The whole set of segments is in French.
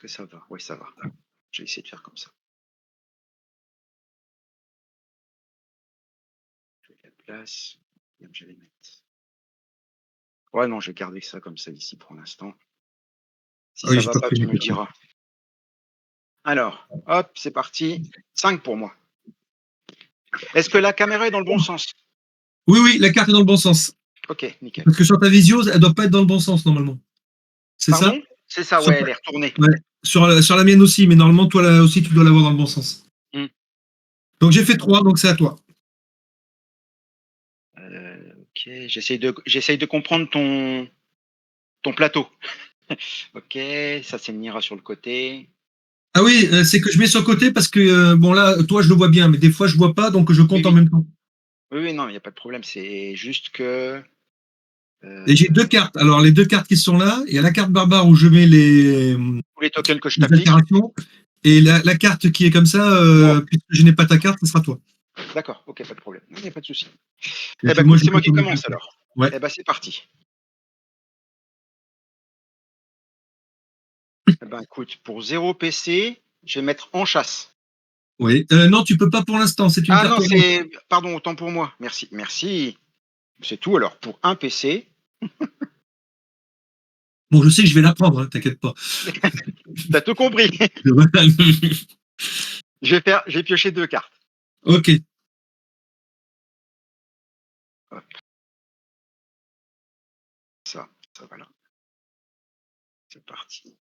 que ça va? Oui, ça va. Je vais essayer de faire comme ça. Je vais la place. Je vais les mettre. Ouais, non, je vais garder ça comme ça ici pour l'instant. Si Ah oui, ça j'ai va pas pas, pris tu mes me le cartons. diras. Alors, hop, c'est parti. 5 pour moi. Est-ce que la caméra est dans le bon sens? Oui, oui, la carte est dans le bon sens. Ok, nickel. Parce que sur ta visio, elle doit pas être dans le bon sens normalement. C'est ça? Pardon? C'est ça, Sur ouais, ta- elle est retournée. ouais. Sur la mienne aussi, mais normalement, toi là aussi, tu dois l'avoir dans le bon sens. Hmm. Donc j'ai fait 3, donc c'est à toi. Ok, j'essaye de comprendre ton plateau. Ok, ça c'est Nira sur le côté. Ah oui, c'est que je mets sur le côté parce que, bon là, toi je le vois bien, mais des fois je vois pas, donc je Oui, compte en oui. même temps. Oui, oui, non, il n'y a pas de problème. C'est juste que. Et j'ai 2 cartes. Alors les 2 cartes qui sont là, il y a la carte barbare où je mets Tous les tokens que je les t'applique. altérations, et la carte qui est comme ça, Moi. puisque je n'ai pas ta carte, ce sera toi. D'accord, ok, pas de problème. Il n'y a pas de souci. Et Eh ben puis moi écoute, j'ai c'est moi pas qui comme commence carte. alors. Ouais. Eh ben c'est parti. Eh ben écoute, pour 0 PC, je vais mettre en chasse. Oui. Non, tu peux pas pour l'instant, c'est une Ah carte non, orange. c'est. Pardon, autant pour moi. Merci, merci. C'est tout alors. Pour un PC, Bon, je sais que je vais la prendre, hein, t'inquiète pas. t'as tout compris. Je vais piocher 2 cartes. Ok. Hop, ça va là. C'est parti.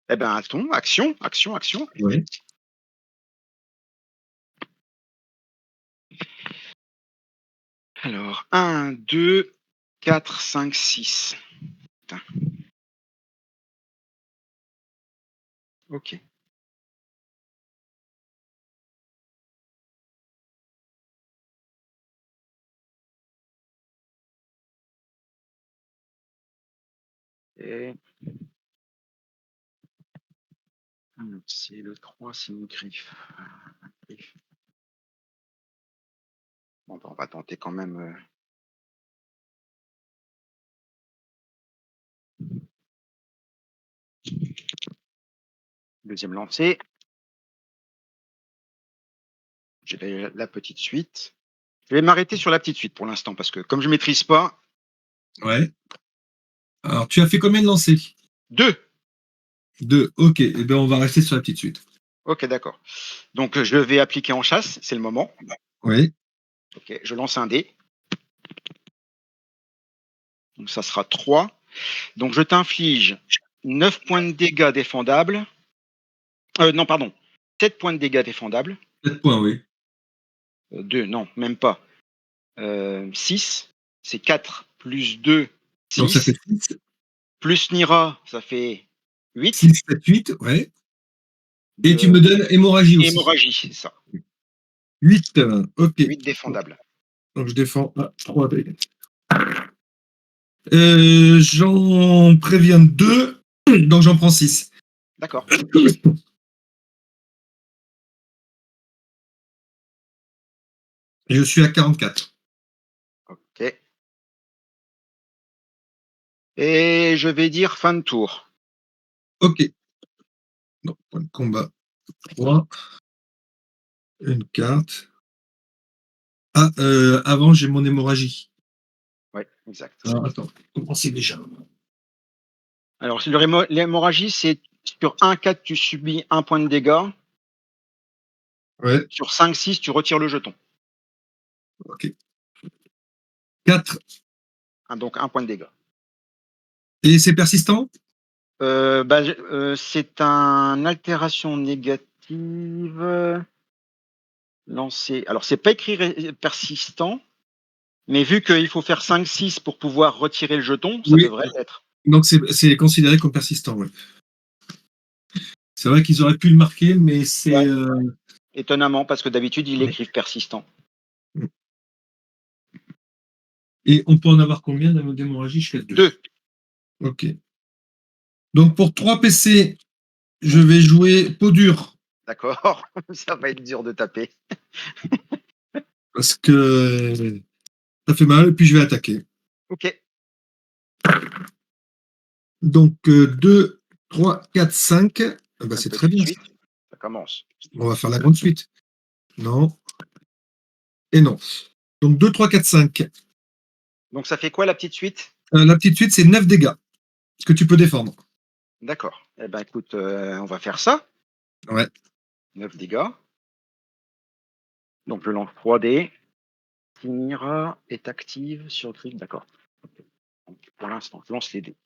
Eh ben, attends, action, action, action. Ouais. Alors, 1, 2, 4, 5, 6. Putain. Ok. Et... c'est le 3, c'est une griffe. Griffe. Bon, ben, on va tenter quand même. Deuxième lancée. J'ai la petite suite. Je vais m'arrêter sur la petite suite pour l'instant parce que comme je maîtrise pas, Ouais. Alors, tu as fait combien de lancers? 2. 2. Ok. Eh bien, on va rester sur la petite suite. Ok, d'accord. Donc je vais appliquer en chasse, c'est le moment. Oui. Ok, je lance un dé. Donc ça sera 3. Donc je t'inflige 9 points de dégâts défendables. Non, pardon. 7 points de dégâts défendables. 7 points, oui. 2, non, même pas. 6. C'est 4 plus 2, Donc, ça fait 6. 6. Plus Nira, ça fait 8. 6, 7, 8. Ouais. Et tu me donnes hémorragie aussi. Hémorragie, c'est ça. 8. Ok. 8 défendables. Donc, je défends à 3 dégâts. J'en préviens 2. Donc, j'en prends 6. D'accord. Je suis à 44. Ok. Et je vais dire fin de tour. Ok. Donc, point de combat 3. Une carte. Ah, avant, j'ai mon hémorragie. Oui, exact. Alors, attends. Comment c'est déjà? Alors, l'hémorragie, c'est sur 1-4, tu subis 1 point de dégâts. Ouais. Sur 5-6, tu retires le jeton. Ok. 4. Donc 1 point de dégâts. Et c'est persistant? C'est un altération négative lancée. Alors, c'est pas écrit persistant, mais vu qu'il faut faire 5-6 pour pouvoir retirer le jeton, ça Oui. devrait l'être. Donc, c'est considéré comme persistant, ouais. C'est vrai qu'ils auraient pu le marquer, mais c'est. Ouais. Étonnamment, parce que d'habitude, ils Ouais. l'écrivent persistant. Et on peut en avoir combien d'hémorragie? Jusqu'à 2. 2. Ok. Donc, pour 3 PC, je Mmh. vais jouer peau dure. D'accord, ça va être dur de taper. Parce que Ça fait mal, et puis je vais attaquer. Ok. Donc 2, 3, 4, 5. Ah bah, Une c'est très petite bien ça. suite. Ça commence. On va faire la grande suite. Non. Et non. Donc 2, 3, 4, 5. Donc ça fait quoi la petite suite? La petite suite, c'est 9 dégâts que tu peux défendre. D'accord. Eh ben écoute, on va faire ça. Ouais. 9 dégâts. Donc je lance 3 dés. Finira est active sur griffe. D'accord. Donc, pour l'instant, je lance les dés.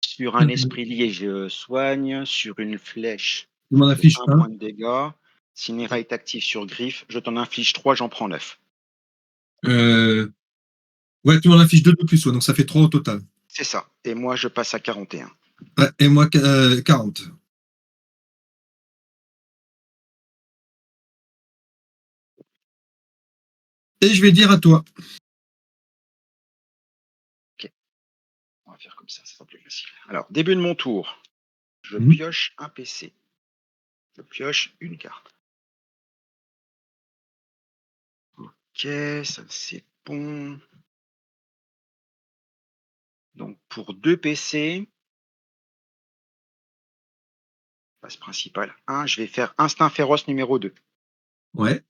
Sur un esprit lié, je soigne. Sur une flèche, Tu je m'en fais affiches un un. point de dégâts. Sinera est active sur griffe. Je t'en inflige 3, j'en prends 9. Ouais, tu m'en affiches 2 de plus, ouais, donc ça fait 3 au total. C'est ça. Et moi, je passe à 41. Ouais, et moi, 40. Et je vais dire à toi. Ok. On va faire comme ça sera plus facile. Alors, début de mon tour. Je Mhm. pioche un PC. Je pioche une carte. Ok, ça c'est bon. Donc pour 2 PC, passe principale 1, je vais faire Instinct féroce numéro 2. Ouais.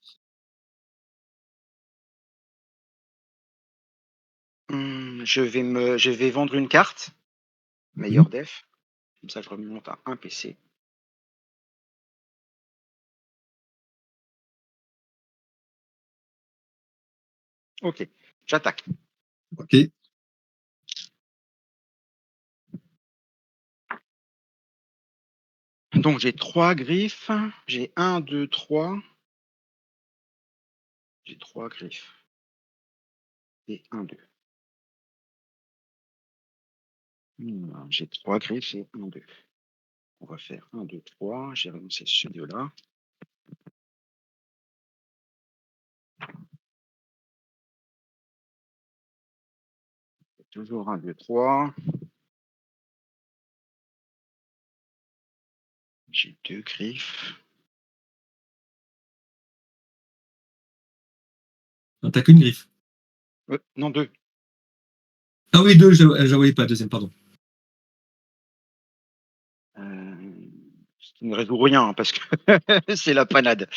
Je vais vendre une carte, Mhm. meilleur def. Comme ça, je remonte à un PC. Ok, j'attaque. Ok. Donc j'ai 3 griffes. J'ai 1, 2, 3. J'ai 3 griffes. Et 1, 2. J'ai 3 griffes et 1, 2. On va faire 1, 2, 3. J'ai renoncé ce 2-là. Toujours 1, 2, 3. J'ai 2 griffes. Ah, t'as qu'une griffe. Non, 2. Ah oui, 2, je la voyais pas, deuxième, pardon. Ce qui ne résout rien, hein, parce que c'est la panade.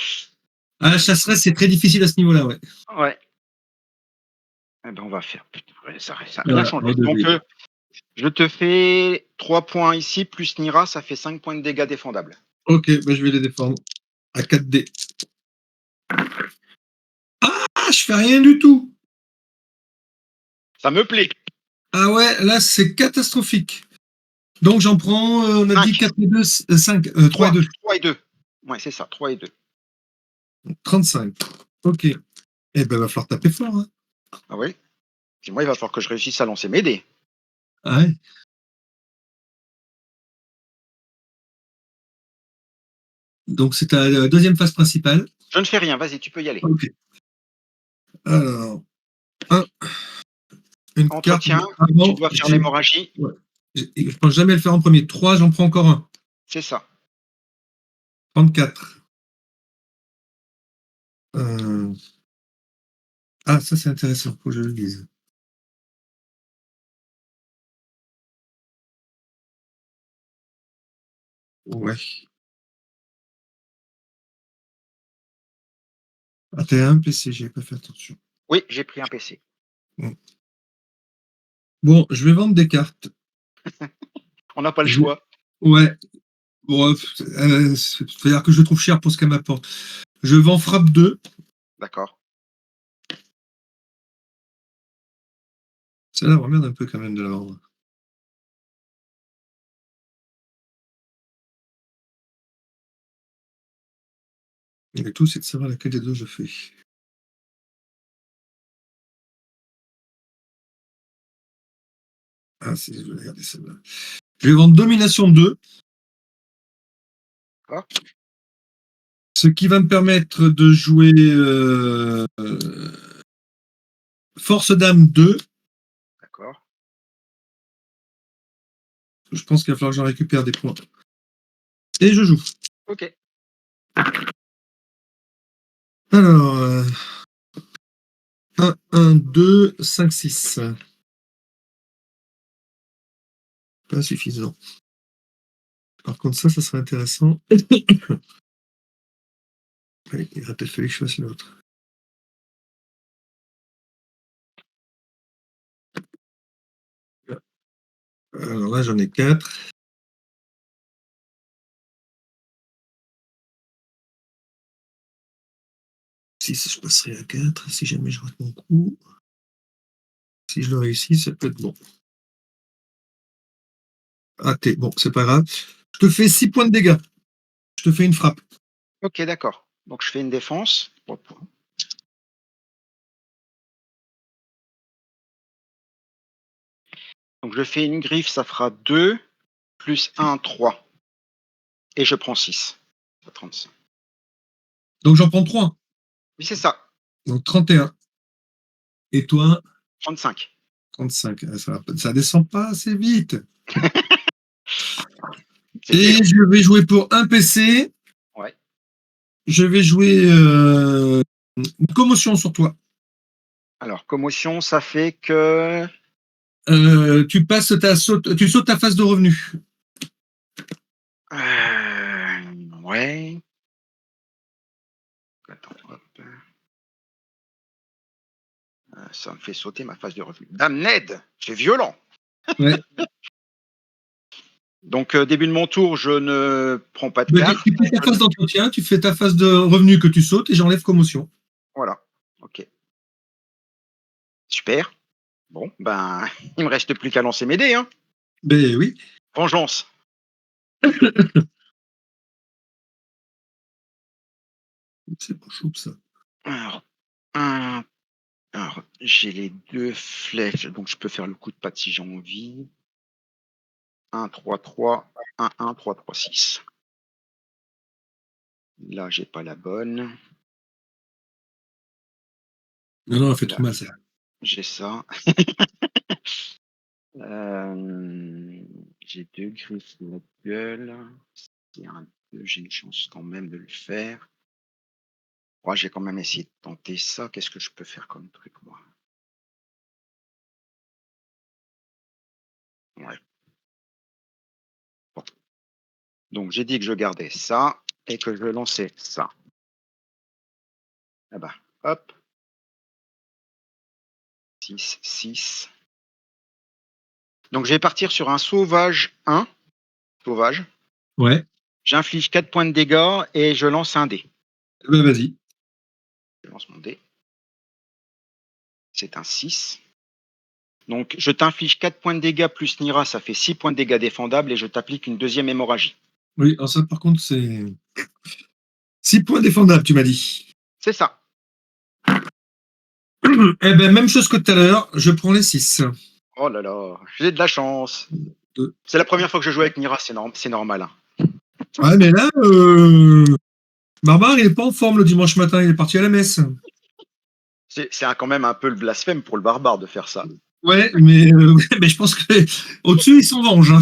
Ah, la chasseresse, c'est très difficile à ce niveau-là, ouais. Ouais. Eh ben, on va faire. Putain, ouais, ça a rien changé. Donc, redevez. je te fais 3 points ici, plus Nira, ça fait 5 points de dégâts défendables. Ok, bah, je vais les défendre. À 4D. Ah, je fais rien du tout. Ça me plaît. Ah ouais, là, c'est catastrophique. Donc, j'en prends, on a 5, dit 4 et 2, 5, 3 et 3, 2. 3 et 2. Ouais, c'est ça, 3 et 2. 35. Ok. Eh ben, va falloir taper fort, hein. Ah oui. Puis moi, il va falloir que je réussisse à lancer mes dés. Ah ouais. Donc, c'est ta deuxième phase principale. Je ne fais rien, vas-y, tu peux y aller. Ok. Alors, un, une carte. Entretien, tu Avant, dois faire l'hémorragie. ouais, je pense jamais le faire en premier. 3, j'en prends encore un. C'est ça. 34. Euh, Ah, ça, c'est intéressant. Faut que je le lise. Ouais. Ah, t'as un PC, j'ai pas fait attention. Oui, j'ai pris un PC. Bon. Bon, je vais vendre des cartes. On n'a pas le Je- choix. Ouais. Bon, c'est-à-dire que je le trouve cher pour ce qu'elle m'apporte. Je vends frappe 2. D'accord. Ça la m'emmerde un peu quand même de la vendre. Et le tout, c'est de savoir laquelle des deux je fais. Ah, si, je vais regarder celle-là. Je vais vendre Domination 2, D'accord. ce qui va me permettre de jouer Force d'âme 2. D'accord. Je pense qu'il va falloir que j'en récupère des points. Et je joue. Ok. Alors, 1, 1, 2, 5, 6. Pas suffisant. Par contre, ça serait intéressant. Allez, il aurait peut-être fallu que je fasse l'autre. Alors là, j'en ai 4. 6, je passerai à 4 si jamais je rate mon coup. Si je le réussis, ça peut être bon. Raté. Bon, c'est pas grave. Je te fais 6 points de dégâts. Je te fais une frappe. Ok, d'accord. Donc je fais une défense. Hop. Donc je fais une griffe, ça fera 2 plus 1, 3. Et je prends 6. 35. Donc j'en prends 3. Oui, c'est ça. Donc 31. Et toi, 35. 35. Ça descend pas assez vite. C'est Et dur. je vais jouer pour un PC. Ouais. Je vais jouer une commotion sur toi. Alors, commotion, ça fait que. Tu passes tu sautes ta phase de revenu. Ouais. Attends, hop. Ça me fait sauter ma phase de revenu. Dame Ned, c'est violent. Ouais. Donc, début de mon tour, je ne prends pas de Ben, carte. tu fais ta phase d'entretien, tu fais ta phase de revenu que tu sautes et j'enlève commotion. Voilà. Ok. Super. Bon, ben, il me reste plus qu'à lancer mes dés. Hein. Ben oui. Vengeance. C'est pas chaud ça. Alors, alors, j'ai les 2 flèches, donc je peux faire le coup de patte si j'ai envie. 1, 3, 3, 1, 1, 3, 3, 6. Là, j'ai pas la bonne. Non, non, elle fait Là, trop mal ça. j'ai ça. J'ai 2 griffes de la gueule. C'est un peu, j'ai une chance quand même de le faire. Ouais, j'ai quand même essayé de tenter ça. Qu'est-ce que je peux faire comme truc, moi? Ouais. Bon. Donc, j'ai dit que je gardais ça et que je lançais ça. Ah bah, hop. 6, 6. Donc, je vais partir sur un sauvage 1. Sauvage. Ouais. J'inflige 4 points de dégâts et je lance un dé. Ben vas-y. Je lance mon dé. C'est un 6. Donc, je t'inflige 4 points de dégâts plus Nira, ça fait 6 points de dégâts défendables et je t'applique une deuxième hémorragie. Oui, alors ça par contre c'est 6 points défendables, tu m'as dit. C'est ça. Eh ben même chose que tout à l'heure, je prends les 6. Oh là là, j'ai de la chance. 2. C'est la première fois que je joue avec Nira, c'est normal. Hein. Ouais, mais là, Barbare, il est pas en forme le dimanche matin, il est parti à la messe. C'est quand même un peu le blasphème pour le barbare de faire ça. Ouais, mais je pense que au-dessus, ils s'en vengent. Hein.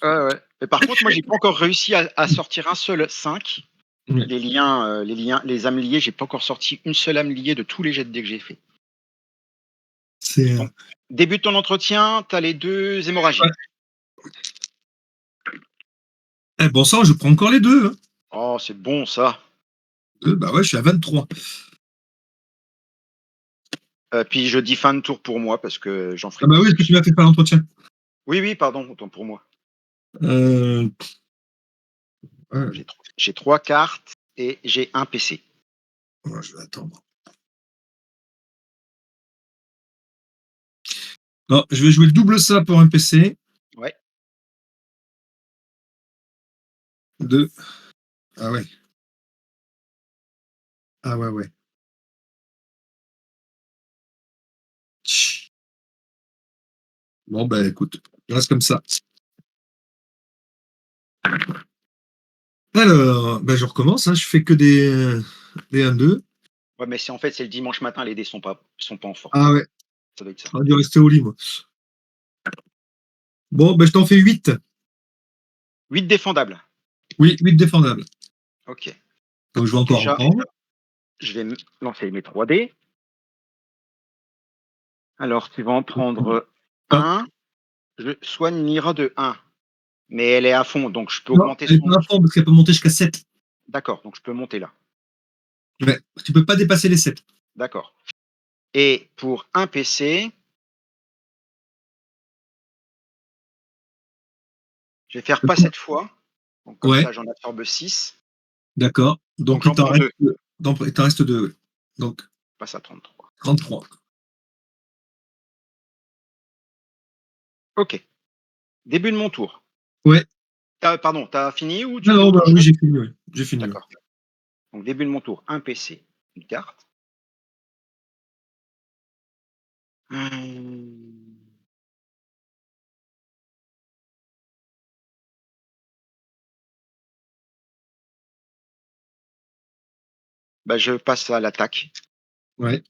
Ouais, ouais. Mais par contre, moi, j'ai pas encore réussi à sortir un seul 5. Ouais. Les âmes liées, j'ai pas encore sorti une seule âme liée de tous les jets de dés que j'ai fait. C'est. Donc, début de ton entretien, tu as les 2 hémorragies. Ouais. Eh, bon sang, je prends encore les 2. Hein. Oh, c'est bon ça. Bah ouais, je suis à 23. Puis je dis fin de tour pour moi parce que j'en ferai Ah bah pas oui, est-ce que tu plus. m'as fait pas l'entretien? Oui, oui, pardon, autant pour moi. Euh... Ouais, J'ai 3 cartes et j'ai un PC. ouais, je vais attendre. Non, je vais jouer le double ça pour un PC. Ouais. 2. Ah ouais. Ah ouais, ouais. Tch. Bon, bah écoute, je reste comme ça. Alors, bah, je recommence, hein, je fais que des 1-2. Ouais, mais en fait, c'est le dimanche matin, les dés sont pas en forme. Ah ouais, Ça doit être ça. j'aurais dû rester au lit, moi. Bon, bah, je t'en fais 8. 8 défendables. Oui, 8 défendables. Ok. Donc je vais Donc encore déjà, reprendre. je vais lancer mes 3 dés. Alors, tu vas en prendre Pas un. Je soigne Nira de 1, mais elle est à fond, donc je peux non, augmenter elle est son. pas à fond parce qu'elle peut monter jusqu'à 7. D'accord, donc je peux monter là. Ouais, tu peux pas dépasser les 7. D'accord. Et pour un PC, je vais faire pas cette fois. Donc comme Ouais, ça, j'en absorbe 6. d'accord. Donc Donc j'en prends 2. il t'en reste 2. Ouais. Donc Je passe à 33. 33. Ok. Début de mon tour. Ouais. Pardon, t'as fini ou tu Non, fais non, bah autre oui, chose? j'ai fini, ouais. J'ai fini, ouais. D'accord. Donc début de mon tour, un PC, une carte. Hum, Bah, je passe à l'attaque. Ouais.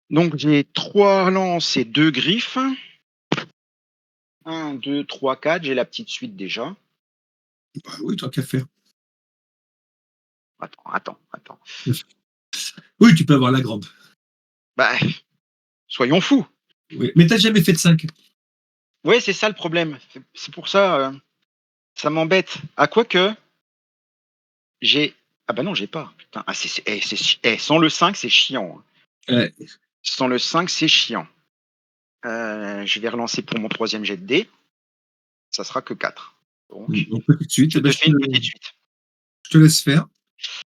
Donc j'ai 3 lances et 2 griffes. Un, 2, 3, 4. J'ai la petite suite déjà. Bah oui, tant qu'à faire. Attends. Oui, tu peux avoir la grande. Bah, soyons fous. Oui. Mais t'as jamais fait de 5. Ouais, c'est ça le problème. C'est pour ça, ça m'embête. Ah, quoique, j'ai. Ah bah non, j'ai pas. Putain. Ah, sans le 5, c'est chiant, hein. Ouais. Sans le 5, c'est chiant. Je vais relancer pour mon troisième jet de dés. Ça sera que 4. Donc, Donc, petite suite. je Eh ben, te fais une petite suite. je te laisse faire.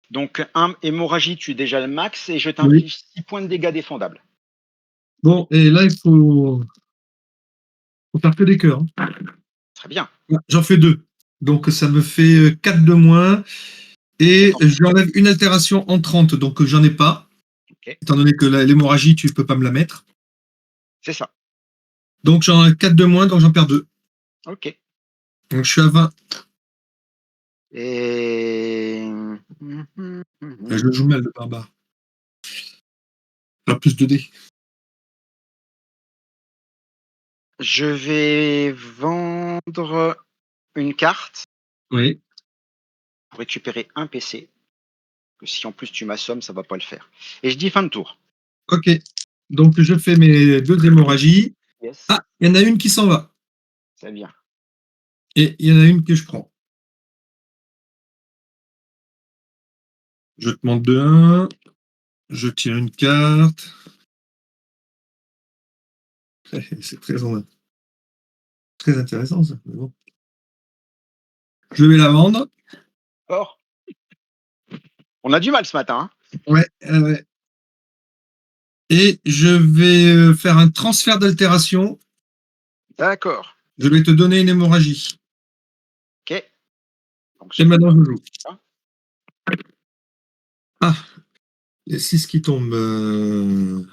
Donc, un hémorragie, tu es déjà le max et je Oui. t'inflige 6 points de dégâts défendables. Bon, et là, faut faire que des cœurs, hein. Très bien. J'en fais 2. Donc, ça me fait 4 de moins. Ça Et t'en j'enlève une altération en 30. Donc, j'en ai pas. Ok. Étant donné que l'hémorragie, tu peux pas me la mettre. C'est ça. Donc, j'en ai 4 de moins, donc j'en perds 2. Ok. Donc, je suis à 20. Et. Je le joue mal, le barbare. Faire plus de dés. Je vais vendre une carte Oui. pour récupérer un PC. Que si en plus tu m'assommes, ça va pas le faire. Et je dis fin de tour. Ok. Donc, je fais mes 2 hémorragies. Yes. Ah, il y en a une qui s'en va. C'est bien. Et il y en a une que je prends. Je te montre de 1. Je tire une carte. C'est très intéressant, ça. Mais bon. Je vais la vendre. Or, on a du mal ce matin, hein. Ouais. Ouais. Et je vais faire un transfert d'altération. D'accord. Je vais te donner une hémorragie. Ok. Donc Et maintenant, je joue. celui-là. Ah, les 6 qui tombent.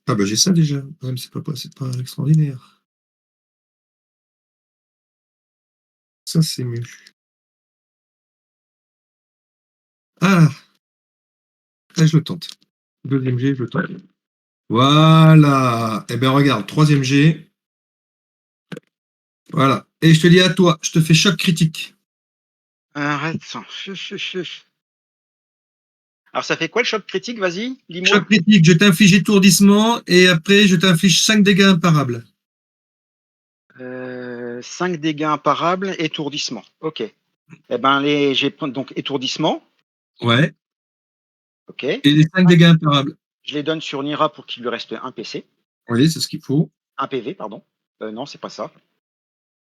Ah, bah j'ai ça déjà. Ouais, mais c'est pas extraordinaire. Ça, c'est mieux. Ah, là, je le tente. Deuxième G, je le tente. Voilà. Eh bien, regarde, troisième G. Voilà. Et je te dis à toi, je te fais choc critique. Arrête. Alors ça fait quoi le choc critique? Vas-y, Choc dis-moi. critique, je t'inflige étourdissement et après, je t'inflige 5 dégâts imparables. 5 dégâts imparables, étourdissement. Ok. Eh ben j'ai donc étourdissement. Ouais. Ok. Et les 5 dégâts imparables. Je les donne sur Nira pour qu'il lui reste un PC. Oui, c'est ce qu'il faut. Un PV, pardon. Non, c'est pas ça.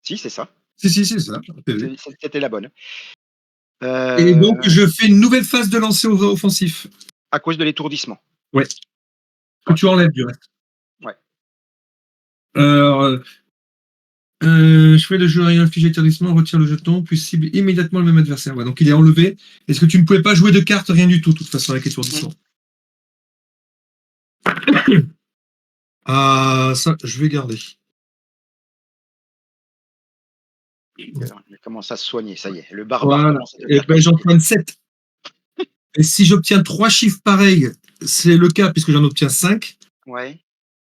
Si, c'est ça. Si, c'est ça. un PV. C'était la bonne. Et donc, Euh, je fais une nouvelle phase de lancer offensif. à cause de l'étourdissement. Ouais. Que tu Ok. enlèves du reste. Ouais. Alors, je fais le jeu ayant infligé étourdissement, retire le jeton, puis cible immédiatement le même adversaire. Ouais, donc il est enlevé. Est-ce que tu ne pouvais pas jouer de cartes, rien du tout, de toute façon, avec étourdissement? Ah, ça, je vais garder. Il commence à se soigner, ça y est. Le barbare Voilà. commence à Et devenir ben, casse-pied. j'emprunte 7. Et si j'obtiens 3 chiffres pareils, c'est le cas puisque j'en obtiens 5, Ouais,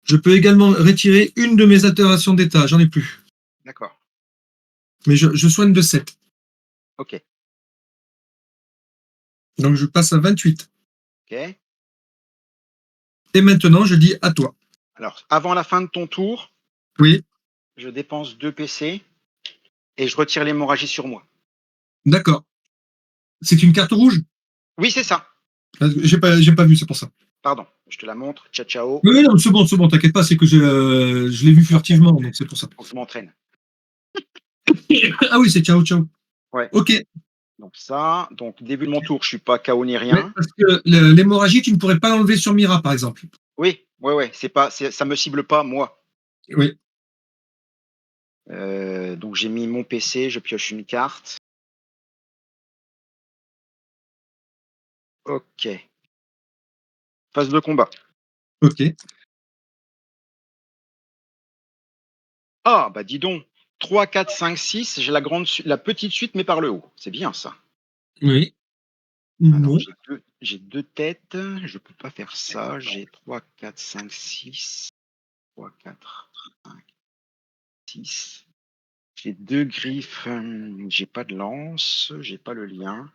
je peux également retirer une de mes altérations d'état. J'en ai plus. d'accord. Mais je soigne de 7. Ok. Donc je passe à 28. Ok. Et maintenant, je dis à toi. Alors, avant la fin de ton tour, Oui, je dépense 2 PC et je retire l'hémorragie sur moi. d'accord. C'est une carte rouge? Oui, c'est ça. J'ai pas vu, c'est pour ça. Pardon, je te la montre. Ciao, ciao. Oui, non, c'est bon, t'inquiète pas, c'est que je l'ai vu furtivement, donc c'est pour ça. Faut que je m'entraîne. Ah oui, c'est ciao, ciao. Ouais, Ok. donc ça. Donc, début de mon tour, je suis pas KO ni Mais rien. parce que l'hémorragie, tu ne pourrais pas l'enlever sur Mira, par exemple. Oui, ouais, ça me cible pas, moi. Oui. Donc, j'ai mis mon PC, je pioche une carte. Ok. Phase de combat. Ok. Ah, bah dis donc. 3, 4, 5, 6. J'ai la petite suite, mais par le haut. C'est bien ça. Oui. Alors, Non. j'ai deux têtes. Je peux pas faire ça. J'ai 3, 4, 5, 6. 3, 4, 5, 6. J'ai deux griffes. J'ai pas de lance. J'ai pas le lien.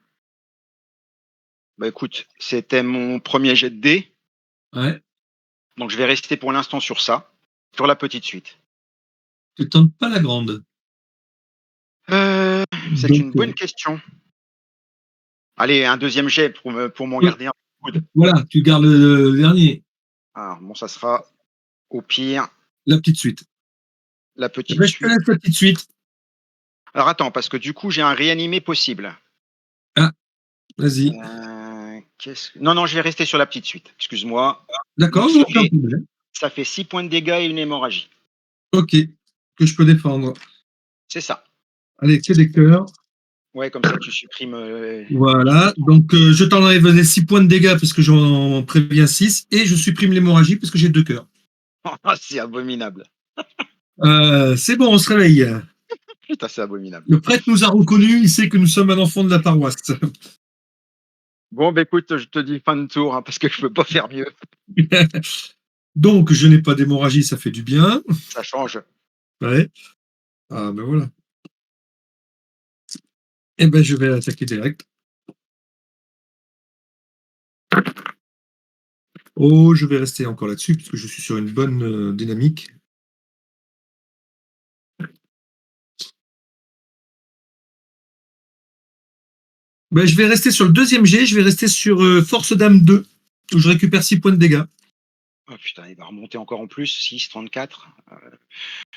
Bah écoute, c'était mon premier jet de dés. Ouais. Donc je vais rester pour l'instant sur ça. Sur la petite suite. Tu tentes pas la grande. C'est Donc, une bonne question. Allez, un deuxième jet pour m'en ouais, garder un coude. voilà, tu gardes le dernier, Alors, bon, ça sera au pire la petite suite. la Eh petite ben, je te suite. laisse la petite suite. Alors attends, parce que du coup, j'ai un réanimé possible. Ah, vas-y. Non, non, je vais rester sur la petite suite. Excuse-moi. D'accord, Donc, non, aucun problème. ça fait 6 points de dégâts et une hémorragie. Ok, que je peux défendre. C'est ça. Allez, que des cœurs. Ouais, comme ça, tu supprimes les Voilà, trucs. donc je t'enlève les 6 points de dégâts parce que j'en préviens 6 et je supprime l'hémorragie parce que j'ai 2 cœurs. C'est abominable. C'est bon, on se réveille. Putain, c'est abominable. Le prêtre nous a reconnus, il sait que nous sommes un enfant de la paroisse. Bon, bah écoute, je te dis fin de tour, hein, parce que je peux pas faire mieux. Donc, je n'ai pas d'hémorragie, ça fait du bien. Ça change. Ouais. Ah, ben voilà. Eh ben, je vais attaquer direct. Oh, je vais rester encore là-dessus, puisque je suis sur une bonne dynamique. Ben, je vais rester sur le deuxième jet, je vais rester sur Force d'âme 2, où je récupère 6 points de dégâts. Oh putain, il va remonter encore en plus. 6, 34.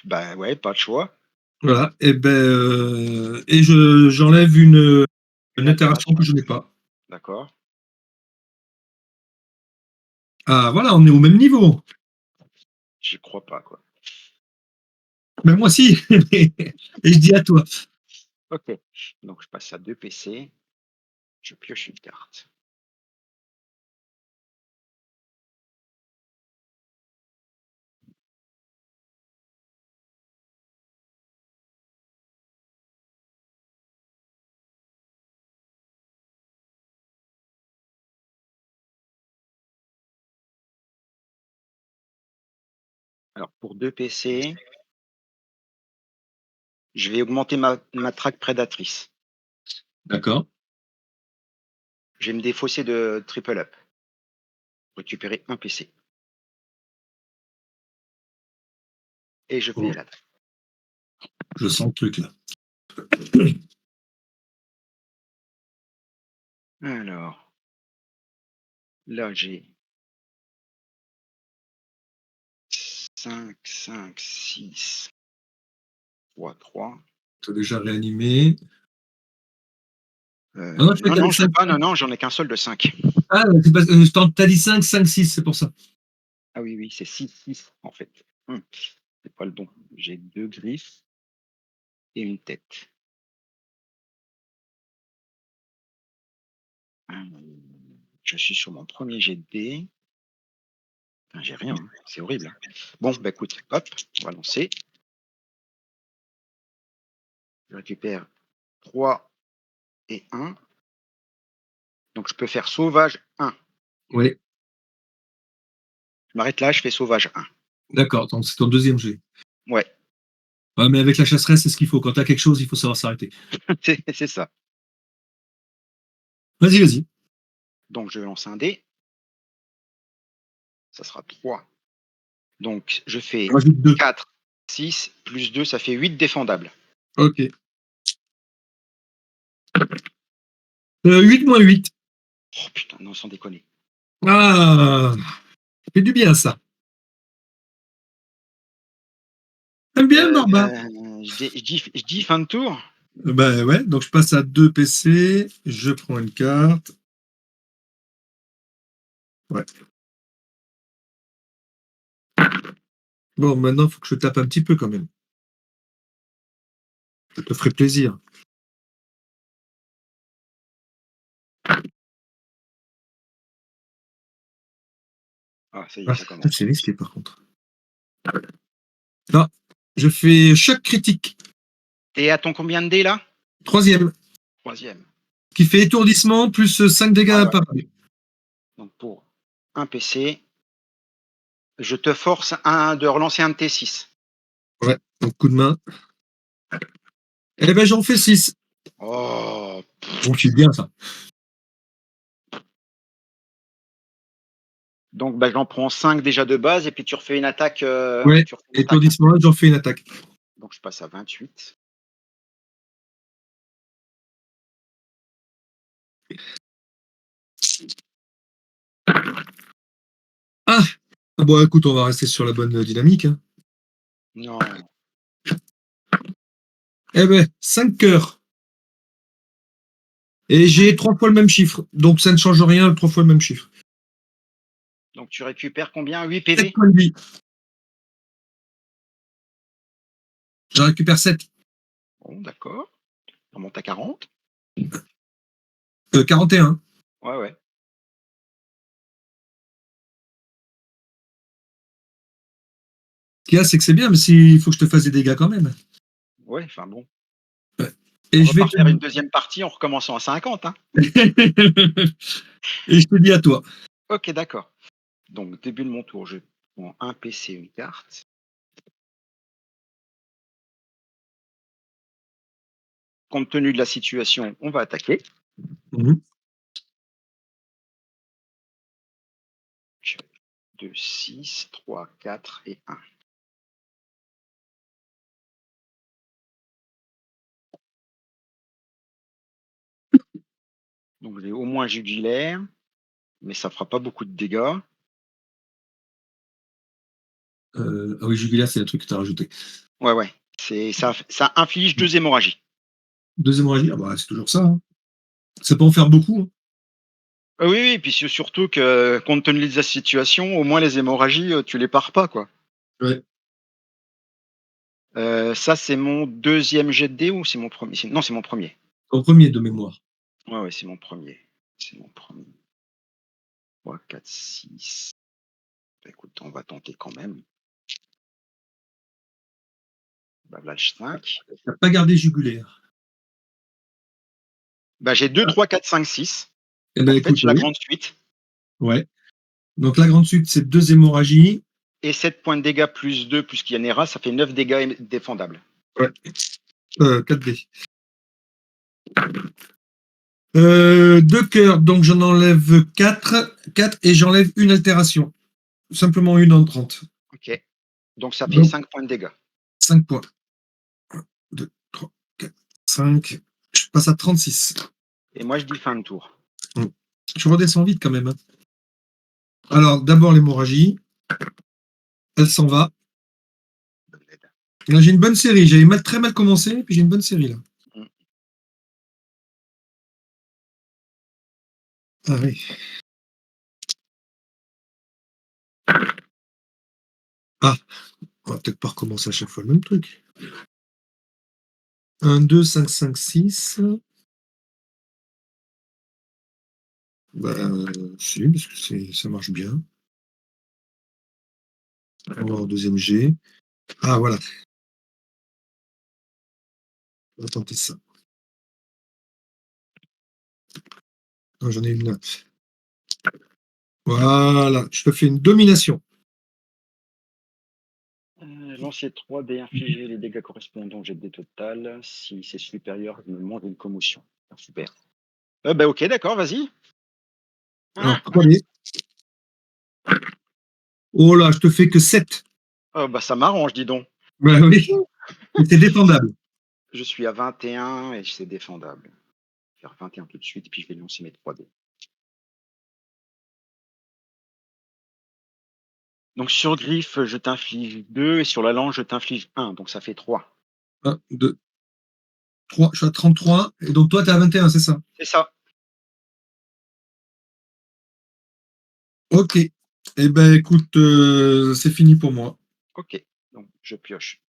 Bah ouais, pas de choix. Voilà. Et j'enlève une Une interaction altération. que je n'ai pas. D'accord. Ah, voilà, on est au même niveau. J'y crois pas, quoi. Mais moi aussi. Et je dis à toi. Ok. Donc je passe à 2 PC. Je pioche une carte. Alors pour 2 PC, je vais augmenter ma traque prédatrice. D'accord. Je vais me défausser de triple up. Récupérer un PC. Et je Oh, fais l'attaque. je sens le truc là. Alors, là j'ai 5, 5, 6, 3, 3. Tu as déjà réanimé. Ah non, tu Non, as non, dit je veux 5. pas, non, non, j'en ai qu'un seul de 5. Ah, t'as dit 5, 5, 6, c'est pour ça. Ah oui, oui, c'est 6, 6 en fait. C'est pas le bon. J'ai 2 griffes et une tête. Je suis sur mon premier jet de dés. Putain, j'ai rien, hein. C'est horrible, hein. Bon, bah écoute, hop, on va lancer. Je récupère 3 et 1. Donc je peux faire sauvage 1. Oui, Je m'arrête là, je fais sauvage 1. d'accord. Donc c'est ton deuxième jet. Ouais, Ouais, mais avec la chasseresse, c'est ce qu'il faut. Quand tu as quelque chose, il faut savoir s'arrêter. c'est ça. Vas-y, vas-y. Donc je lance un dé. ça sera 3. Donc, je fais Rajoute 2. 4, 6, plus 2, ça fait 8 défendables. Ok. 8 moins 8. Oh putain, non, sans déconner. Ah, ça fait du bien ça. T'aimes bien, Euh, Barba? je dis fin de tour. Ben ouais, donc je passe à 2 PC, je prends une carte. Ouais. Bon, maintenant, il faut que je tape un petit peu quand même. Ça te ferait plaisir. Ah, ça y est, Ah, ça commence. c'est risqué par contre. Non, je fais choc critique. Et à ton combien de dés là? Troisième, Troisième. qui fait étourdissement plus 5 Ouais, dégâts ouais. par année. Donc pour un PC, je te force de relancer un de T6. Ouais, donc coup de main. Eh ben, j'en fais 6. Oh, Bon, c'est bien ça. donc bah, j'en prends 5 déjà de base et puis tu refais une attaque. Ouais, Tu refais une attaque, hein. étourdissement, j'en fais une attaque. Donc je passe à 28. Ah, ah bon, écoute, on va rester sur la bonne dynamique. Hein. Non. Eh ben, 5 cœurs. Et j'ai 3 fois le même chiffre. Donc ça ne change rien, 3 fois le même chiffre. Donc tu récupères combien? 8 7 PV? points de vie. J'en récupère 7. Bon, d'accord. On monte à 40. 41. Ouais, ouais. Ce qu'il y a, c'est que c'est bien, mais il faut que je te fasse des dégâts quand même. Ouais, enfin bon. Ouais. On Et va je vais pas te... refaire une deuxième partie en recommençant à 50, hein. Et je te dis à toi. Ok, d'accord. Donc, début de mon tour, je prends un PC, une carte. Compte tenu de la situation, on va attaquer. Mhm. 2, 6, 3, 4 et 1. Donc, j'ai au moins jugulaire, mais ça fera pas beaucoup de dégâts. Ah oui, Jubilaire, c'est le truc que tu as rajouté. Ouais, ouais. Ça inflige 2 hémorragies. Deuxième hémorragie, ah bah, c'est toujours ça. Hein. Ça peut en faire beaucoup. Hein. Oui, oui, puis surtout que, compte tenu de la situation, au moins les hémorragies, tu les pars pas, quoi. Ouais. Ça, c'est mon deuxième jet de dés ou c'est mon premier? Non, c'est mon premier. En premier de mémoire. Ouais, ouais, c'est mon premier. C'est mon premier. 3, 4, 6. Bah, écoute, on va tenter quand même. Bah, là, 5. Tu n'as pas gardé jugulaire. Bah, j'ai 2, 3, 4, 5, 6. Eh ben En fait, écoute, j'ai la oui. grande suite. Ouais. Donc la grande suite, c'est 2 hémorragies. Et 7 points de dégâts plus 2, plus qu'il y en ira, ça fait 9 dégâts défendables. Ouais. 4 dés. 2 cœurs, donc j'en enlève 4. 4 et j'enlève une altération. Simplement une en 30. Ok. Donc, ça fait Donc 5 points de dégâts. 5 points. 1, 2, 3, 4, 5. Je passe à 36. Et moi, je dis fin de tour. Je redescends vite quand même. Hein. Alors, d'abord l'hémorragie. Elle s'en va. Là, j'ai une bonne série. J'avais très mal commencé, puis j'ai une bonne série là. Mm. Ah oui. Ah, on va peut-être pas recommencer à chaque fois le même truc. 1, 2, 5, 5, 6. Bah, si, parce que ça marche bien. On va voir au deuxième G. Ah, voilà. On va tenter ça. Non, j'en ai une là. Voilà. Je te fais une domination. Lancer 3 dés, infliger les dégâts correspondants au jet de dés total. Si c'est supérieur, je me mange une commotion. Ah, super. Bah, ok, d'accord, vas-y. Alors, Hein, hein. 3 dés. Oh là, je te fais que 7. Oh, bah, ça m'arrange, dis donc. Ouais, oui. Et c'est défendable. Je suis à 21 et c'est défendable. Je vais faire 21 tout de suite, puis je vais lancer mes 3 dés. Donc sur griffe, je t'inflige 2 et sur la lance, je t'inflige 1, donc ça fait 3. 1, 2, 3. Je suis à 33. Et donc toi, t'es à 21, c'est ça? C'est ça. Ok. Eh ben écoute, c'est fini pour moi. OK. Donc je pioche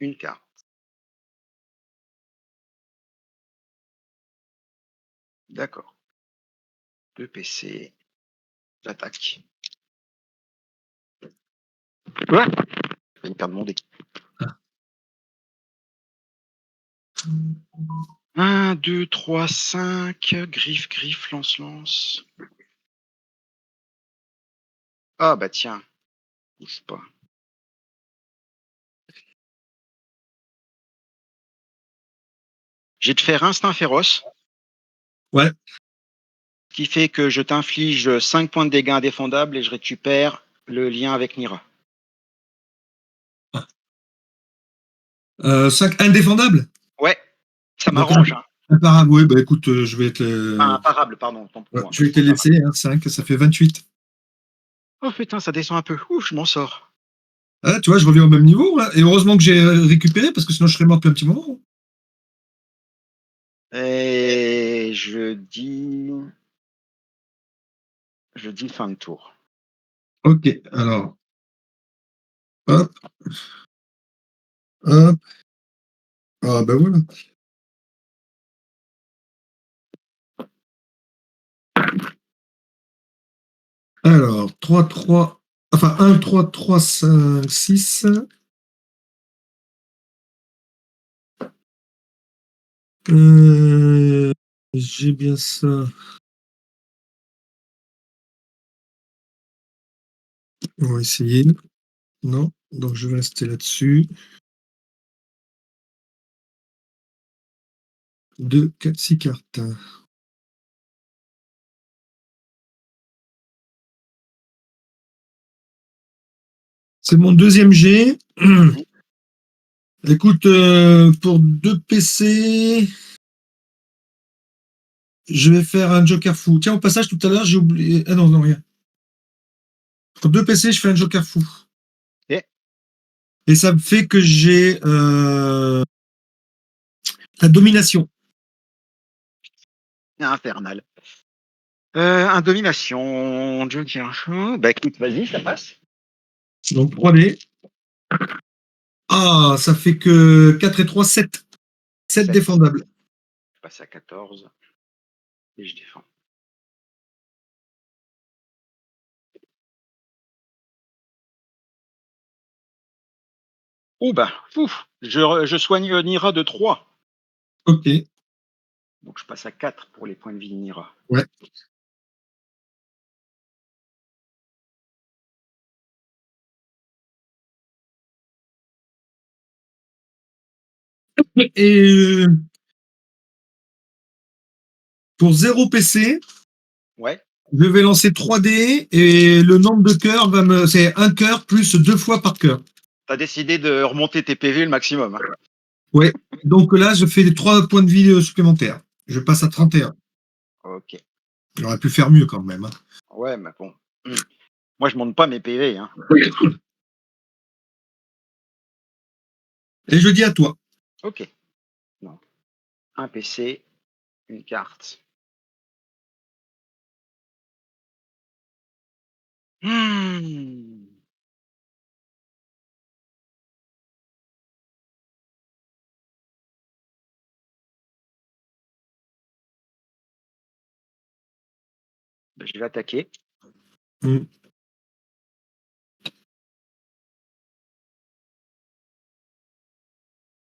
une carte. D'accord. 2 PC. J'attaque. Quoi? Je vais perdre mon dé. 1, 2, 3, 5. Griffe, griffe, lance, lance. Ah bah tiens, bouge pas. Je vais te faire instinct féroce, Ouais. ce qui fait que je t'inflige 5 points de dégâts indéfendables et je récupère le lien avec Nira. 5 indéfendables. Ouais, ça Donc m'arrange, hein. imparable. Oui, bah écoute, Enfin, imparable, pardon, tant pour ouais, moi. je vais te Imparable. laisser. Hein, 5, ça fait 28. Oh putain, ça descend un peu. Ouh, je m'en sors. Ah, tu vois, je reviens au même niveau. Hein. Et heureusement que j'ai récupéré, parce que sinon je serais mort depuis un petit moment. Et je dis fin de tour. Ok, alors, hop, hop. Ah, ben voilà. Alors, 3 3 enfin, 1 3 3 5 6. J'ai bien ça. On va essayer. Non, donc je vais rester là-dessus. 2, 4, 6 cartes. C'est mon deuxième jet. Mhm. Écoute, pour 2 PC, je vais faire un Joker fou. Tiens, au passage, tout à l'heure, j'ai oublié. Ah non, non, rien. Pour 2 PC, je fais un Joker fou. Et Et ça me fait que j'ai la domination. infernal. Un domination. Bah écoute, vas-y, ça passe. Donc 3D. Ah, ça fait que 4 et 3, 7. 7 7. défendables. Je passe à 14 et je défends. Oh bah, ouf, je soigne Nira de 3. Ok. Donc je passe à 4 pour les points de vie de Nira. Ouais. Et pour 0 PC, Ouais. je vais lancer 3D et le nombre de cœurs va me. C'est un cœur plus 2 fois par cœur. T'as décidé de remonter tes PV le maximum, hein. Ouais. Donc là, je fais les 3 points de vie supplémentaires. Je passe à D'accord. 31. Ok. J'aurais pu faire mieux quand même. Hein. Ouais, mais bon. Moi, je monte pas mes PV, hein. Et je dis à toi. Ok. Donc, un PC, une carte. Hmm. Ben, je vais attaquer. Mm.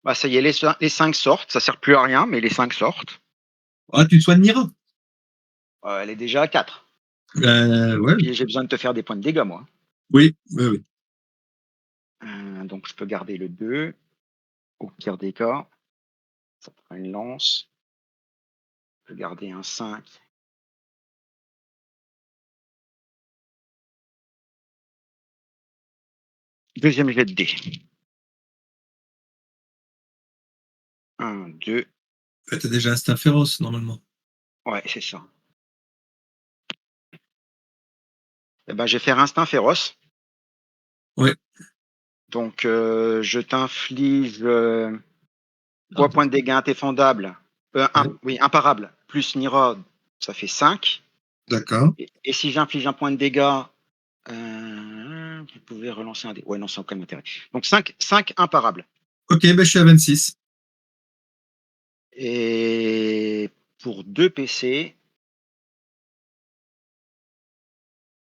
Bah, ça y est, les 5 sortent. Ça sert plus à rien, mais les 5 sortent. Ah, tu te soigneras. Elle est déjà à 4. Ouais. Puis j'ai besoin de te faire des points de dégâts, moi. Oui, oui, oui. Donc, je peux garder le 2. Au pire des cas, ça fera une lance. Je peux garder un 5. Deuxième jet de dés. 1, 2. T'as déjà instinct féroce, normalement. Ouais, c'est ça. Eh ben, je vais faire instinct féroce. Ouais. Donc, je t'inflige 3 Ah, points de dégâts indéfendables. ouais. Oui, imparables. Plus Nira, ça fait 5. D'accord. Et si j'inflige un point de dégâts, vous pouvez relancer un dé. Ouais, non, c'est aucun intérêt. Donc 5 imparables. Ok, ben je suis à 26. Et pour 2 PC,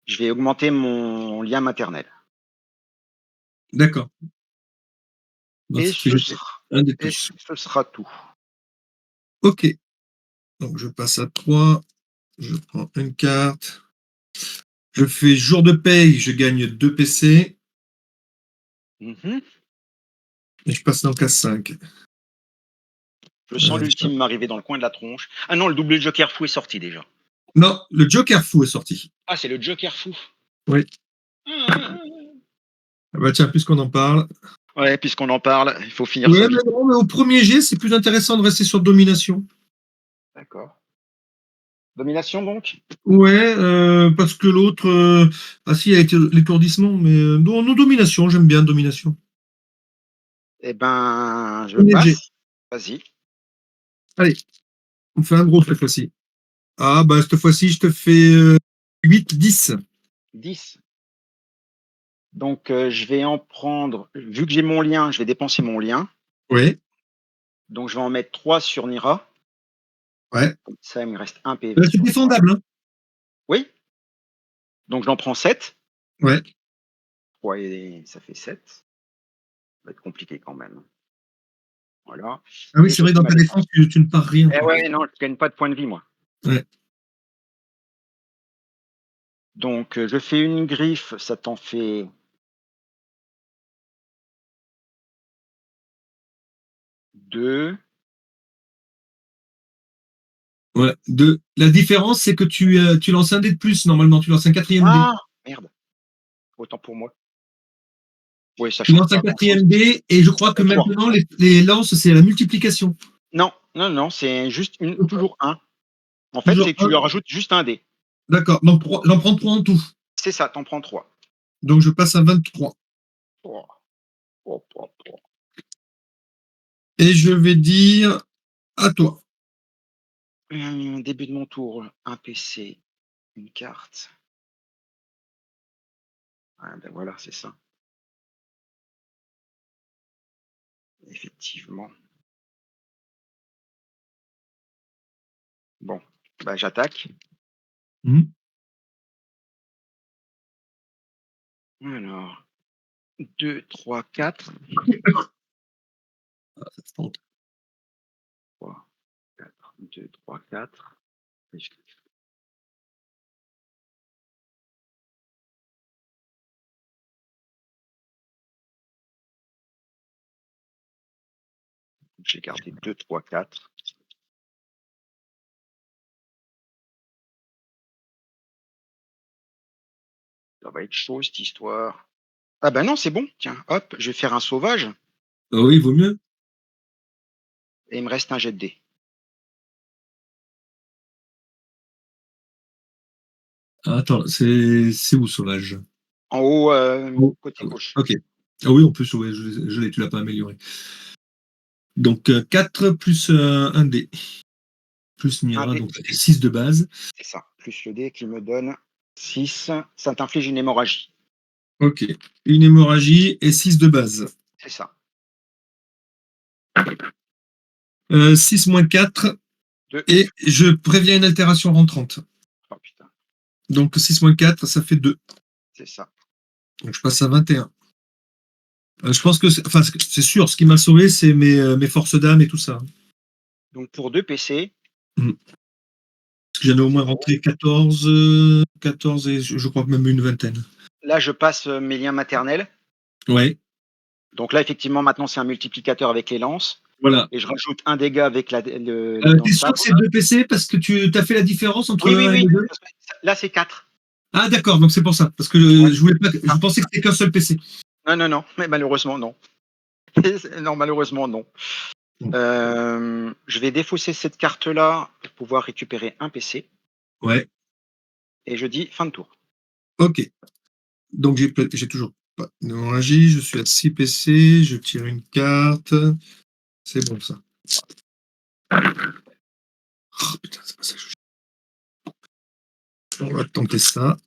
je vais augmenter mon lien maternel. D'accord. Donc, Et ça te fait ce jeter sera, un des et plus. ce sera tout. Ok. Donc, je passe à 3. Je prends une carte. Je fais jour de paye, je gagne 2 PC. Mhm. Et je passe donc à 5. Je sens l'ultime m'arriver dans le coin de la tronche. Ah non, le double joker fou est sorti déjà. Non, le Joker fou est sorti. Ah, c'est le joker fou. Oui. Ah. Ah bah tiens, puisqu'on en parle. Ouais, puisqu'on en parle, il faut finir ça Ouais, mais vite. non, mais au premier jet, c'est plus intéressant de rester sur domination. D'accord. Domination donc. Ouais, parce que l'autre. Ah si, il a été l'étourdissement, mais non, non, domination, j'aime bien domination. Eh ben, je Premier jet. passe. Vas-y. Allez, on fait un gros cette fois-ci. Ah bah cette fois-ci, je te fais 8, 10. 10. Donc, je vais en prendre. Vu que j'ai mon lien, je vais dépenser mon lien. Ouais, Donc, je vais en mettre 3 sur Nira. ouais. Comme ça, il me reste un PV C'est sur Nira. défendable, hein. Oui. Donc, j'en prends 7. Ouais. 3 et ça fait 7. Ça va être compliqué quand même. Voilà. Ah oui, Et c'est je vrai, fais dans ma ta défense, défense. tu ne pars rien, Eh toi. ouais, non, je gagne pas de points de vie, moi. Ouais. Donc, je fais une griffe, ça t'en fait 2. Ouais. La différence, c'est que tu lances un dé de plus, normalement. Tu lances un quatrième dé. Ah merde, autant pour moi. Oui, ça Tu change lances un pas grand-chose. quatrième dé, et je crois que 3. maintenant, les lances, c'est la multiplication. Non, non, non, c'est juste toujours un. En fait, Toujours c'est que tu un. leur rajoutes juste un dé. D'accord. Donc, j'en prends 3 en tout. C'est ça, t'en prends 3. Donc, je passe à 23. Oh, oh, oh, oh. Et je vais dire à toi. Début de mon tour, un PC, une carte. Ah, ben voilà, c'est ça. Effectivement. Bon, bah, j'attaque. Hmm. Alors, 2, 3, 4. Ah, ça se tente. 3, 4, 2, 3, 4. J'ai gardé 2, 3, 4. Ça va être chaud cette histoire. Ah bah non, c'est bon. Tiens, hop, je vais faire un sauvage Ah oui, il vaut mieux. et il me reste un jet de dés. Ah, attends, c'est où, sauvage? En haut, Oh, côté ah oui. gauche. Ok. Ah oui, en plus, ouais, je l'ai, tu l'as pas amélioré. Donc, 4 plus un dé. Plus Un Mira, dé, donc ça fait 6 de base. c'est ça. Plus le dé qui me donne 6. Ça t'inflige une hémorragie. Ok. Une hémorragie et 6 de base. C'est ça. 6 moins 4. 2. Et je préviens une altération rentrante. Oh putain, Donc 6 moins 4, ça fait 2. c'est ça. Donc je passe à 21. Je pense que enfin, c'est sûr, ce qui m'a sauvé, c'est mes forces d'âme et tout ça. Donc pour 2 PC, Mm. Parce que j'en ai au moins 0. rentré 14, 14 et je crois que même une vingtaine. Là, je passe mes liens maternels. Ouais, Donc là, effectivement, maintenant, c'est un multiplicateur avec les lances. voilà. Et je rajoute un dégât avec les dents T'es de sûr sabre. que c'est 2 PC parce que tu as fait la différence entre Oui, oui, 1 et oui. 2? Là, c'est 4. Ah d'accord, donc c'est pour ça. Parce que Ouais, je voulais pas, c'est je ça. pensais que c'était qu'un seul PC. Non, non, non, mais malheureusement, non. Non, malheureusement, non. Je vais défausser cette carte-là pour pouvoir récupérer un PC Ouais, et je dis fin de tour. ok. Donc j'ai toujours pas d'énergie, je suis à 6 PC, je tire une carte. C'est bon ça. Oh, putain, c'est pas ça que je On va tenter ça.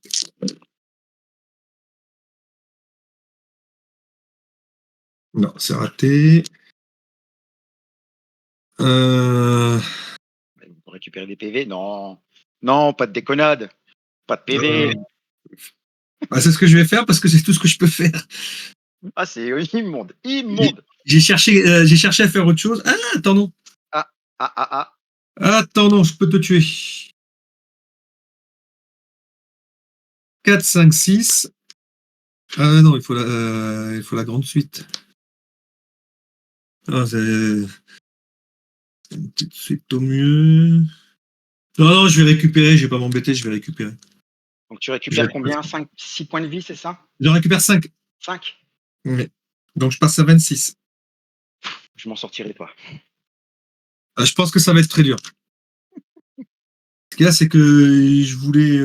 Non, c'est raté. Euh... Pour récupérer des PV, non. Non, pas de déconnade. Pas de euh, PV. bah, c'est ce que je vais faire parce que c'est tout ce que je peux faire. Ah, c'est immonde. J'ai Immonde. j'ai cherché à faire autre chose. Ah, attends, non. Ah, ah, ah, ah. Attends, non, je peux te tuer. 4, 5, 6. Ah non, il faut la grande suite. Ah, c'est une petite suite au mieux. Non, non, je vais récupérer, je vais pas m'embêter, je vais récupérer. Donc tu Je, récupères combien? 5, 6 points de vie, c'est ça? je récupère 5. 5. Ouais. Donc je passe à 26. Je m'en sortirai pas. Ah, je pense que ça va être très dur. Ce qu'il y a, c'est que je voulais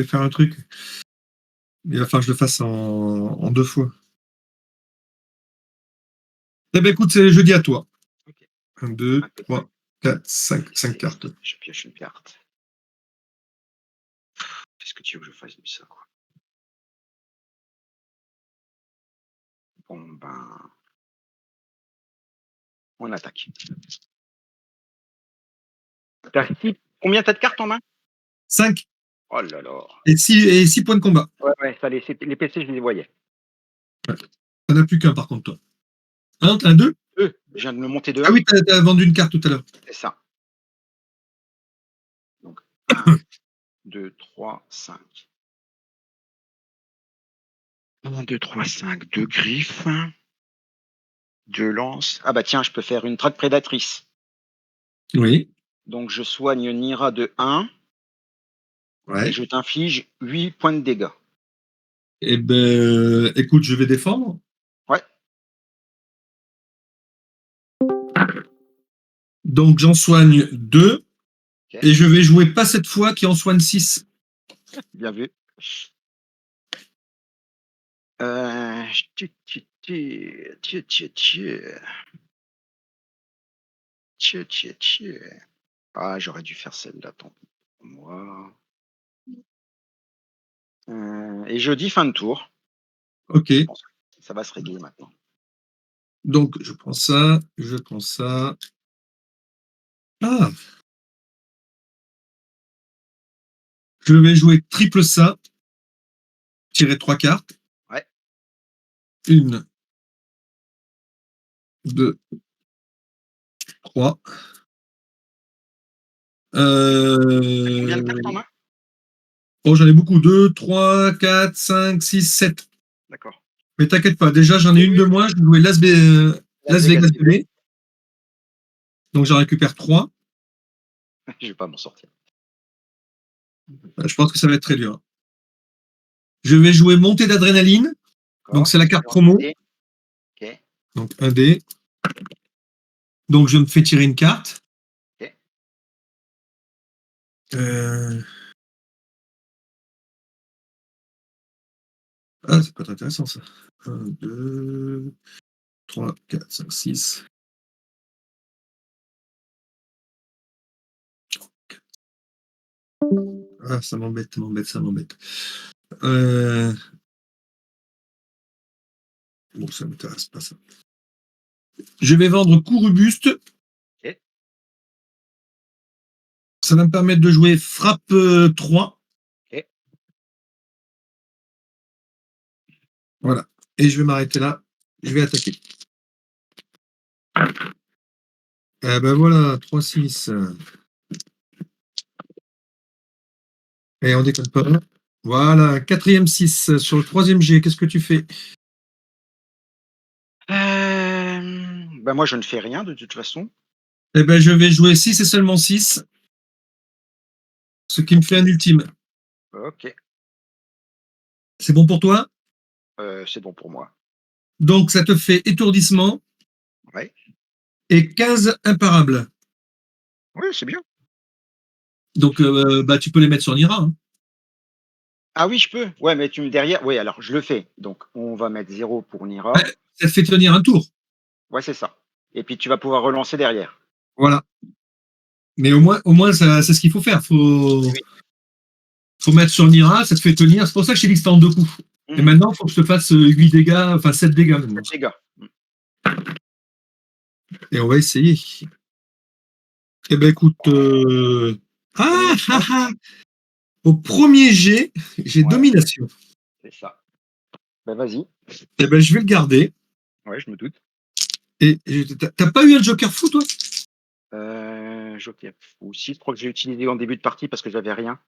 faire un truc. Il va falloir que je le fasse en 2 fois. Eh ben écoute, c'est jeudi à toi. Ok. 1, 2, Un peu. 3, 4, 5, 5 cartes. Je pioche une carte. Qu'est-ce que tu veux que je fasse de ça, quoi? Bon, ben, on attaque. Combien t'as de cartes en main? 5 Oh là là. et 6 points de combat. Ouais, ouais, ça, les PC, je les voyais. Ouais. T'en as plus qu'un par contre, toi. Un, 2. Je viens de me monter de Ah 1. oui, t'as vendu une carte tout à l'heure. C'est ça. Donc, 1, 2, 3, 5. 1, 2, 3, 5. 2 griffes. 2 lances. Ah bah tiens, je peux faire une traque prédatrice. Oui. Donc, je soigne Nira de 1 et Ouais. je t'inflige 8 points de dégâts. Eh ben, écoute, je vais défendre. Ouais, Donc j'en soigne 2 ok. et je vais jouer pas cette fois qui en soigne 6. Bien vu. Tchut, tchut, tchut, tchut, tchut, tchut. Tchut, tchut, tchut. Ah, j'aurais dû faire celle-là, tant pis pour moi. Et je dis fin de tour. Ok. Je pense que ça va se régler maintenant. Donc je prends ça, je prends ça. Ah, je vais jouer triple ça, tirer 3 cartes. Ouais. 1, 2, 3. T'as combien de cartes en Euh... main? Oh, j'en ai beaucoup. 2, 3, 4, 5, 6, 7. D'accord. Mais t'inquiète pas, déjà j'en ai Oui, une oui, de moins. Je vais jouer Las Las Vegas Vegas BB. BB. Donc j'en récupère 3. Je vais pas m'en sortir. Je pense que ça va être très dur. Je vais jouer montée d'adrénaline. Donc D'accord. c'est la Je carte lance un promo. dé. Ok. Donc un dé. Donc je me fais tirer une carte. Ok. Euh, Ah, c'est pas très intéressant ça. 1, 2, 3, 4, 5, 6. Ah, ça m'embête, ça m'embête, ça m'embête. Euh, Bon, ça m'intéresse pas ça. Je vais vendre coup robuste. Ok. Ça va me permettre de jouer frappe 3. Ok. Voilà. Et je vais m'arrêter là. Je vais attaquer. Ben voilà, 3, 6. Et on déconne pas. Voilà, quatrième 6. Sur le troisième G, qu'est-ce que tu fais? Bah moi, je ne fais rien de toute façon. Eh ben, je vais jouer 6 et seulement 6. Ce qui me fait un ultime. Ok. C'est bon pour toi? C'est bon pour moi. Donc, ça te fait étourdissement Ouais. et 15 imparables. Oui, c'est bien. Donc, tu peux les mettre sur Nira. Hein. Ah oui, je peux. Ouais, mais tu me derrière. Oui, alors je le fais. Donc, on va mettre 0 pour Ouais, Nira. ça te fait tenir un tour. Ouais, c'est ça. Et puis, tu vas pouvoir relancer derrière. Voilà. Mais au moins c'est ce qu'il faut faire. Oui. Faut mettre sur Nira, ça te fait tenir. C'est pour ça que je t'ai dit que c'était en 2 coups. Et Mmh. maintenant, il faut que je te fasse 8 dégâts, enfin 7 dégâts. Maintenant. 7 dégâts. Mmh. Et on va essayer. Eh ben écoute. Combien Ah, ça? au premier jet, j'ai Ouais, domination. c'est ça. Bah, vas-y. Eh ben je vais le garder. Ouais, je me doute. Et t'as pas eu un Joker fou, toi? Joker fou. Si, je crois que j'ai utilisé en début de partie parce que j'avais rien.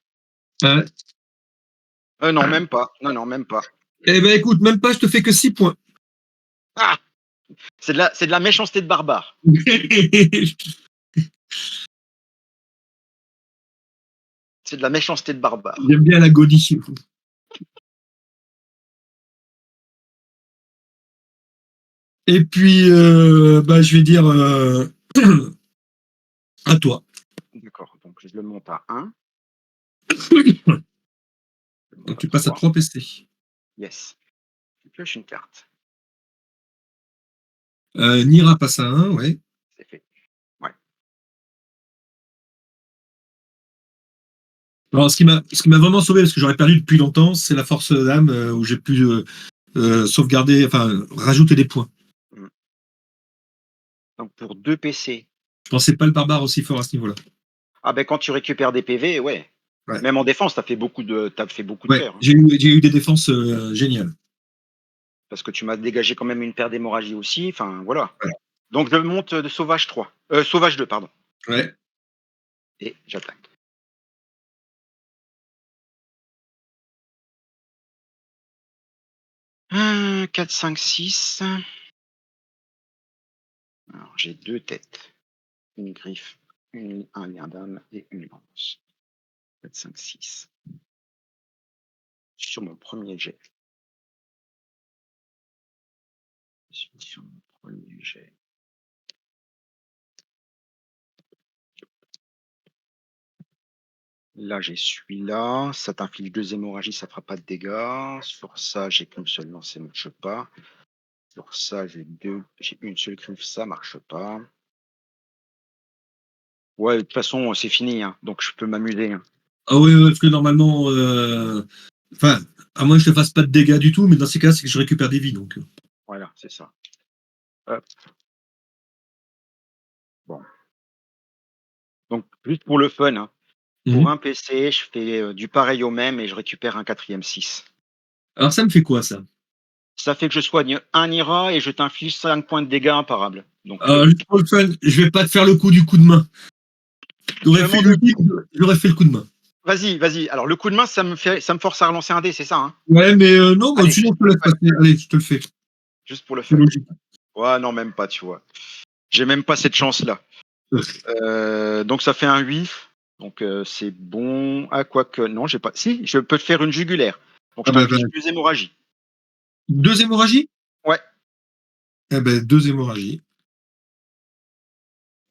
Ouais. Non, même pas. Non, non, même pas. Eh ben écoute, même pas, je te fais que 6 points. Ah! C'est de la méchanceté de barbare. C'est de la méchanceté de barbare. J'aime bien l'agonie. Et puis, je vais dire à toi. D'accord. Donc, je le monte à 1. Je le Donc monte à tu passes à 3. 3 PC. Yes. Je pioche une carte. Nira passe à 1, ouais. C'est fait. Ouais. Alors, ce qui m'a vraiment sauvé, parce que j'aurais perdu depuis longtemps, c'est la force d'âme où j'ai pu sauvegarder, enfin, rajouter des points. Mmh. Donc, pour 2 PC. Je pensais pas le barbare aussi fort à ce niveau-là. Ah ben, quand tu récupères des PV, ouais. Ouais, Même en défense, tu fait beaucoup de ouais. faire, hein. J'ai eu des défenses géniales. Parce que tu m'as dégagé quand même une paire d'hémorragies aussi. Enfin, voilà. Ouais. Donc, je monte de sauvage 3. Sauvage 2, pardon. Ouais. Et j'attaque. 4, 5, 6. Alors, j'ai 2 têtes. Une griffe, un lien d'âme et une lance. 4, 5, 6. Sur mon premier jet. Sur mon premier jet. Là, j'ai celui-là. Ça t'inflige 2 hémorragies, ça fera pas de dégâts. Sur ça, j'ai qu'une seule lance, ça marche pas. Sur ça, j'ai une seule griffe, ça marche pas. Ouais, de toute façon, c'est fini, hein, donc je peux m'amuser, hein. Ah oui, ouais, parce que normalement, enfin, à moins que je te fasse pas de dégâts du tout, mais dans ces cas, c'est que je récupère des vies, donc. Voilà, c'est ça. Hop. Bon. Donc, juste pour le fun, hein, pour Mhm. un PC, je fais du pareil au même et je récupère un quatrième 6. Alors ça me fait quoi ça? Ça fait que je soigne un IRA et je t'inflige 5 points de dégâts imparables. Donc, Juste pour le fun, je vais pas te faire le coup du coup de main. tu J'aurais me fait demandes le le coup, j'aurais fait le coup de main. Vas-y, vas-y. Alors, le coup de main, ça me force à relancer un dé, c'est ça, hein? Ouais, mais non, Allez, sinon juste je te pour le laisse fun. passer. Allez, je te le fais. Juste pour le C'est fun. logique. Ouais, non, même pas, tu vois. J'ai même pas cette chance-là. Donc, ça fait un 8. Donc, c'est bon. Ah, quoique, non, j'ai pas. Si, je peux te faire une jugulaire. Donc, je Ah bah, t'inflige 2 hémorragies. 2 hémorragies? Ouais. Eh ben 2 hémorragies.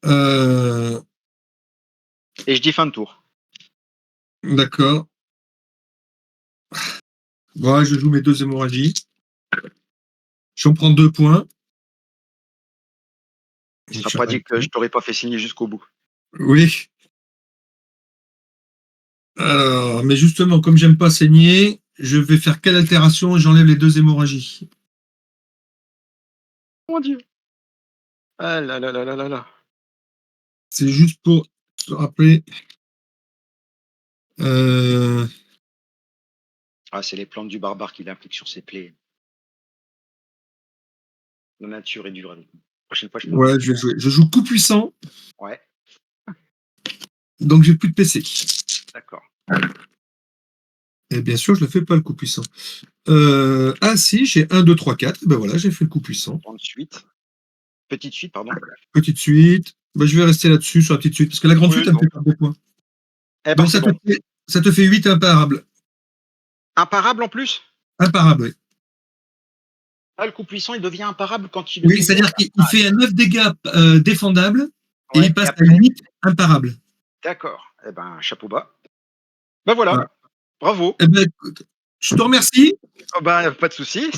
Euh, Et je dis fin de tour. d'accord. Bon, je joue mes 2 hémorragies. J'en prends 2 points. Ce Donc, sera je suis pas à dit que je t'aurais pas fait signer jusqu'au bout. Oui. Alors, mais justement, comme j'aime pas saigner, je vais faire quelle altération et j'enlève les 2 hémorragies. Mon Dieu. Ah là là là là là là. C'est juste pour te rappeler. Euh, Ah, c'est les plantes du barbare qui l'impliquent sur ses plaies. La nature est dure avec nous. Prochaine fois, je ferai ouais, attention. je joue coup puissant, Ouais, donc j'ai plus de PC. d'accord. Et bien sûr, je ne fais pas le coup puissant. Ah si, j'ai 1, 2, 3, 4. Ben voilà, j'ai fait le coup puissant. Grande suite. Petite suite, pardon. Petite suite. Ben, je vais rester là-dessus sur la petite suite, parce que la grande suite, Oui, elle me donc. fait perdre des points. Eh ben, Donc c'est bon. ça te fait 8 imparables. Imparable en plus? Imparables, oui. Ah, le coup puissant, il devient imparable quand il Oui, devient c'est-à-dire qu'il fait un 9 dégâts défendables et ouais il et passe à après 8 imparables. d'accord. Et ben, chapeau bas. Bah, voilà, Voilà. bravo. Eh ben, écoute, je te remercie. Oh bah, pas de souci.